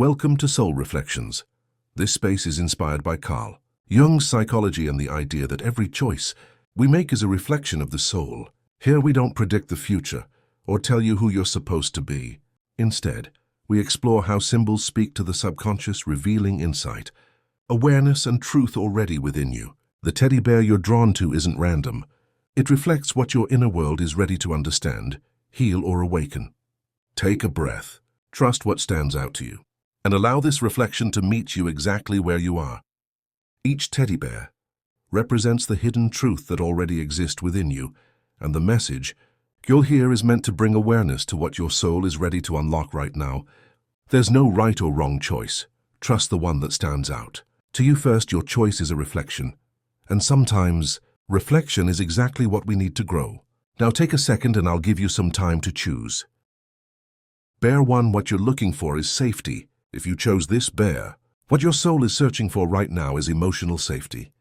Welcome to Soul Reflections. This space is inspired by Carl Jung's psychology and the idea that every choice we make is a reflection of the soul. Here we don't predict the future or tell you who you're supposed to be. Instead, we explore how symbols speak to the subconscious, revealing insight, awareness, and truth already within you. The teddy bear you're drawn to isn't random. It reflects what your inner world is ready to understand, heal, or awaken. Take a breath, trust what stands out to you, and allow this reflection to meet you exactly where you are. Each teddy bear represents the hidden truth that already exists within you, and the message you'll hear is meant to bring awareness to what your soul is ready to unlock right now. There's no right or wrong choice. Trust the one that stands out. To you first, your choice is a reflection, and sometimes reflection is exactly what we need to grow. Now take a second and I'll give you some time to choose. Bear 1, what you're looking for is safety. If you chose this bear, what your soul is searching for right now is emotional safety.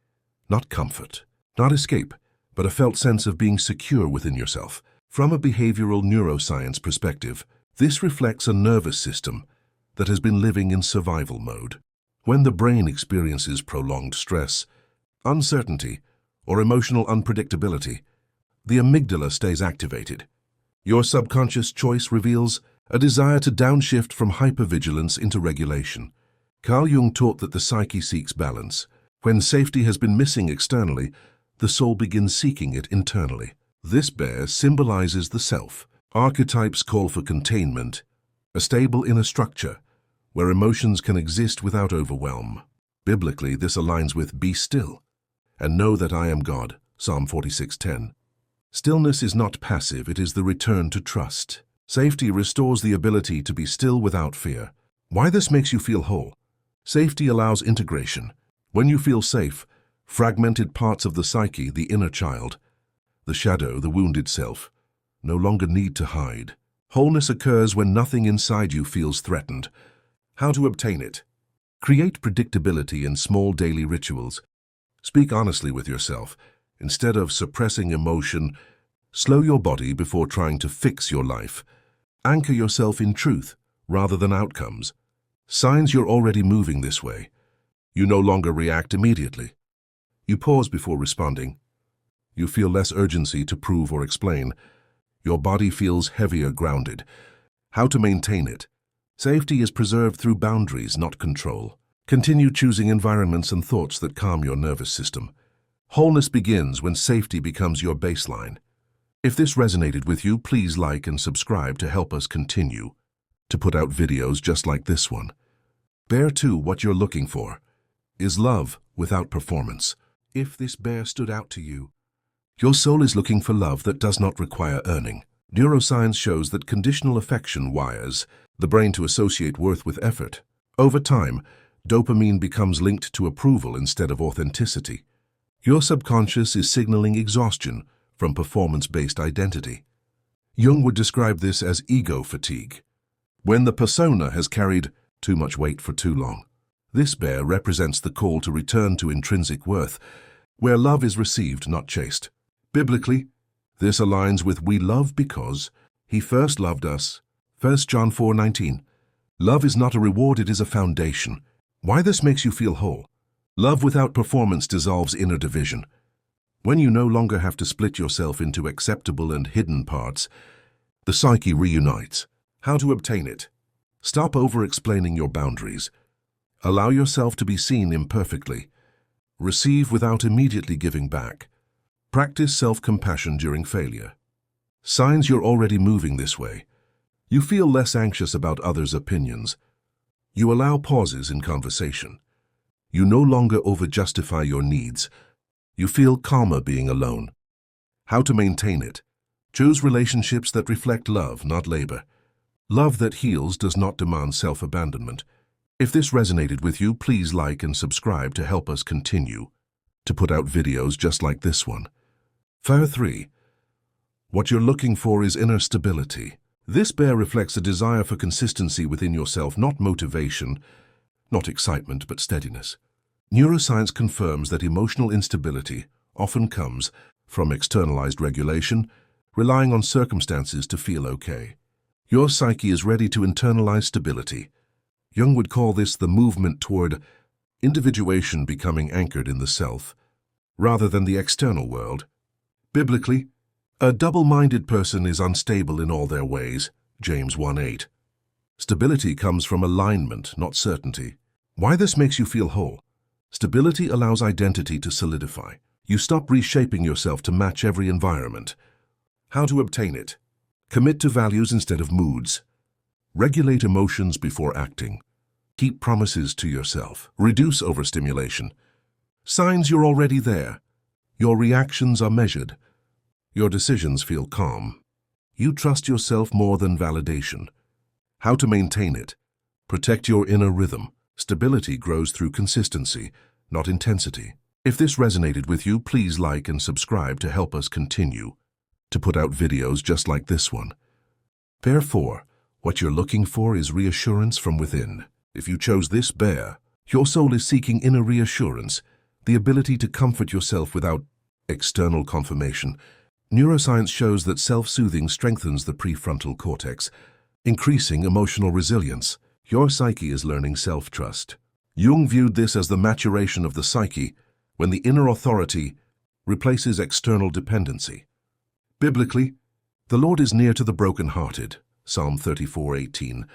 Not comfort, not escape, but a felt sense of being secure within yourself. From a behavioral neuroscience perspective, this reflects a nervous system that has been living in survival mode. When the brain experiences prolonged stress, uncertainty, or emotional unpredictability, the amygdala stays activated. Your subconscious choice reveals a desire to downshift from hypervigilance into regulation. Carl Jung taught that the psyche seeks balance. When safety has been missing externally, the soul begins seeking it internally. This bear symbolizes the self. Archetypes call for containment, a stable inner structure where emotions can exist without overwhelm. Biblically, this aligns with "Be still and know that I am God," Psalm 46:10. Stillness is not passive, it is the return to trust. Safety restores the ability to be still without fear. Why this makes you feel whole? Safety allows integration. When you feel safe, fragmented parts of the psyche, the inner child, the shadow, the wounded self, no longer need to hide. Wholeness occurs when nothing inside you feels threatened. How to obtain it? Create predictability in small daily rituals. Speak honestly with yourself. Instead of suppressing emotion, slow your body before trying to fix your life. Anchor yourself in truth rather than outcomes. Signs you're already moving this way. You no longer react immediately. You pause before responding. You feel less urgency to prove or explain. Your body feels heavier, grounded. How to maintain it? Safety is preserved through boundaries, not control. Continue choosing environments and thoughts that calm your nervous system. Wholeness begins when safety becomes your baseline. If this resonated with you, please like and subscribe to help us continue to put out videos just like this one. Bear 2, what you're looking for is love without performance. If this bear stood out to you, your soul is looking for love that does not require earning. Neuroscience shows that conditional affection wires the brain to associate worth with effort. Over time, dopamine becomes linked to approval instead of authenticity. Your subconscious is signaling exhaustion from performance-based identity. Jung would describe this as ego fatigue, when the persona has carried too much weight for too long. This bear represents the call to return to intrinsic worth, where love is received, not chased. Biblically, this aligns with "We love because He first loved us," 1 John 4:19. Love is not a reward, it is a foundation. Why this makes you feel whole? Love without performance dissolves inner division. When you no longer have to split yourself into acceptable and hidden parts, the psyche reunites. How to obtain it? Stop over-explaining your boundaries. Allow yourself to be seen imperfectly. Receive without immediately giving back. Practice self-compassion during failure. Signs you're already moving this way. You feel less anxious about others' opinions. You allow pauses in conversation. You no longer over-justify your needs. You feel calmer being alone. How to maintain it? Choose relationships that reflect love, not labor. Love that heals does not demand self-abandonment. If this resonated with you, please like and subscribe to help us continue to put out videos just like this one. Bear 3. What you're looking for is inner stability. This bear reflects a desire for consistency within yourself, not motivation, not excitement, but steadiness. Neuroscience confirms that emotional instability often comes from externalized regulation, relying on circumstances to feel okay. Your psyche is ready to internalize stability. Jung would call this the movement toward individuation becoming anchored in the self, rather than the external world. Biblically, a double-minded person is unstable in all their ways, James 1:8. Stability comes from alignment, not certainty. Why this makes you feel whole? Stability allows identity to solidify. You stop reshaping yourself to match every environment. How to obtain it? Commit to values instead of moods. Regulate emotions before acting. Keep promises to yourself. Reduce overstimulation. Signs you're already there. Your reactions are measured. Your decisions feel calm. You trust yourself more than validation. How to maintain it? Protect your inner rhythm. Stability grows through consistency, not intensity. If this resonated with you, please like and subscribe to help us continue to put out videos just like this one. Pair 4. What you're looking for is reassurance from within. If you chose this pair, your soul is seeking inner reassurance, the ability to comfort yourself without external confirmation. Neuroscience shows that self-soothing strengthens the prefrontal cortex, increasing emotional resilience. Your psyche is learning self-trust. Jung viewed this as the maturation of the psyche, when the inner authority replaces external dependency. Biblically, the Lord is near to the brokenhearted, Psalm 34:18.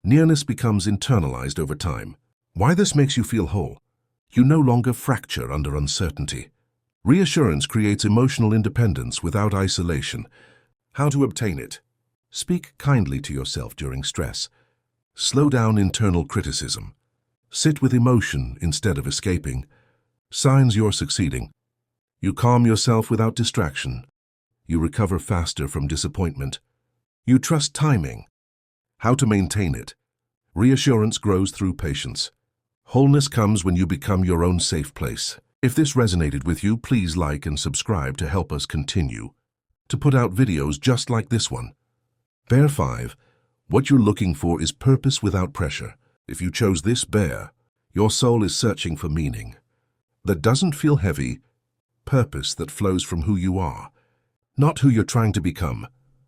Nearness becomes internalized over time. Why this makes you feel whole? You no longer fracture under uncertainty. Reassurance creates emotional independence without isolation. How to obtain it? Speak kindly to yourself during stress. Slow down internal criticism. Sit with emotion instead of escaping. Signs you're succeeding. You calm yourself without distraction. You recover faster from disappointment. You trust timing. How to maintain it? Reassurance grows through patience. Wholeness comes when you become your own safe place. If this resonated with you, please like and subscribe to help us continue to put out videos just like this one. Pair 5. What you're looking for is purpose without pressure. If you chose this pair, your soul is searching for meaning that doesn't feel heavy, purpose that flows from who you are, not who you're trying to become.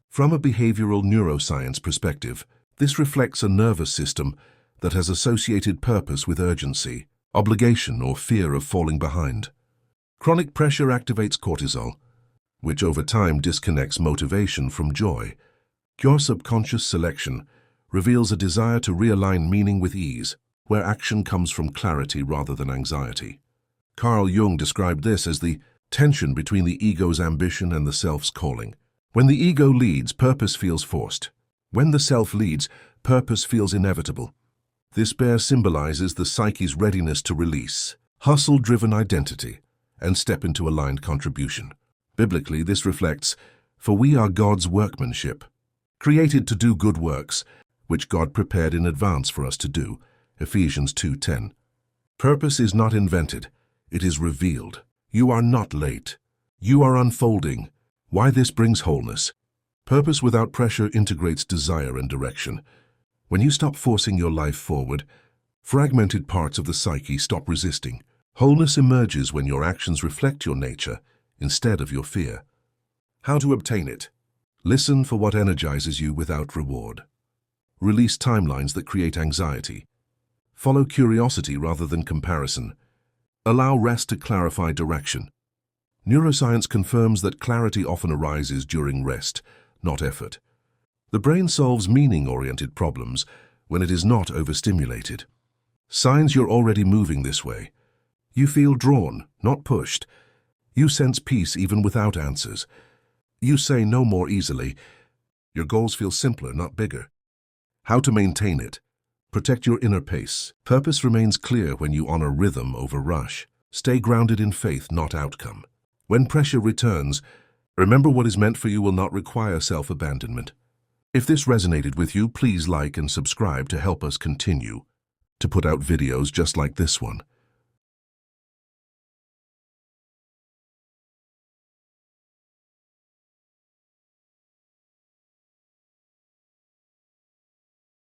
From a behavioral neuroscience perspective, this reflects a nervous system that has associated purpose with urgency, obligation, or fear of falling behind. Chronic pressure activates cortisol, which over time disconnects motivation from joy. Your subconscious selection reveals a desire to realign meaning with ease, where action comes from clarity rather than anxiety. Carl Jung described this as the tension between the ego's ambition and the self's calling. When the ego leads, purpose feels forced. When the self leads, purpose feels inevitable. This pair symbolizes the psyche's readiness to release hustle-driven identity and step into aligned contribution. Biblically, this reflects, "For we are God's workmanship, created to do good works, which God prepared in advance for us to do." Ephesians 2:10. Purpose is not invented, it is revealed. You are not late. You are unfolding. Why this brings wholeness? Purpose without pressure integrates desire and direction. When you stop forcing your life forward, fragmented parts of the psyche stop resisting. Wholeness emerges when your actions reflect your nature instead of your fear. How to obtain it? Listen for what energizes you without reward. Release timelines that create anxiety. Follow curiosity rather than comparison. Allow rest to clarify direction. Neuroscience confirms that clarity often arises during rest, not effort. The brain solves meaning-oriented problems when it is not overstimulated. Signs you're already moving this way. You feel drawn, not pushed. You sense peace even without answers. You say no more easily. Your goals feel simpler, not bigger. How to maintain it? Protect your inner pace. Purpose remains clear when you honor rhythm over rush. Stay grounded in faith, not outcome. When pressure returns, remember what is meant for you will not require self-abandonment. If this resonated with you, please like and subscribe to help us continue to put out videos just like this one.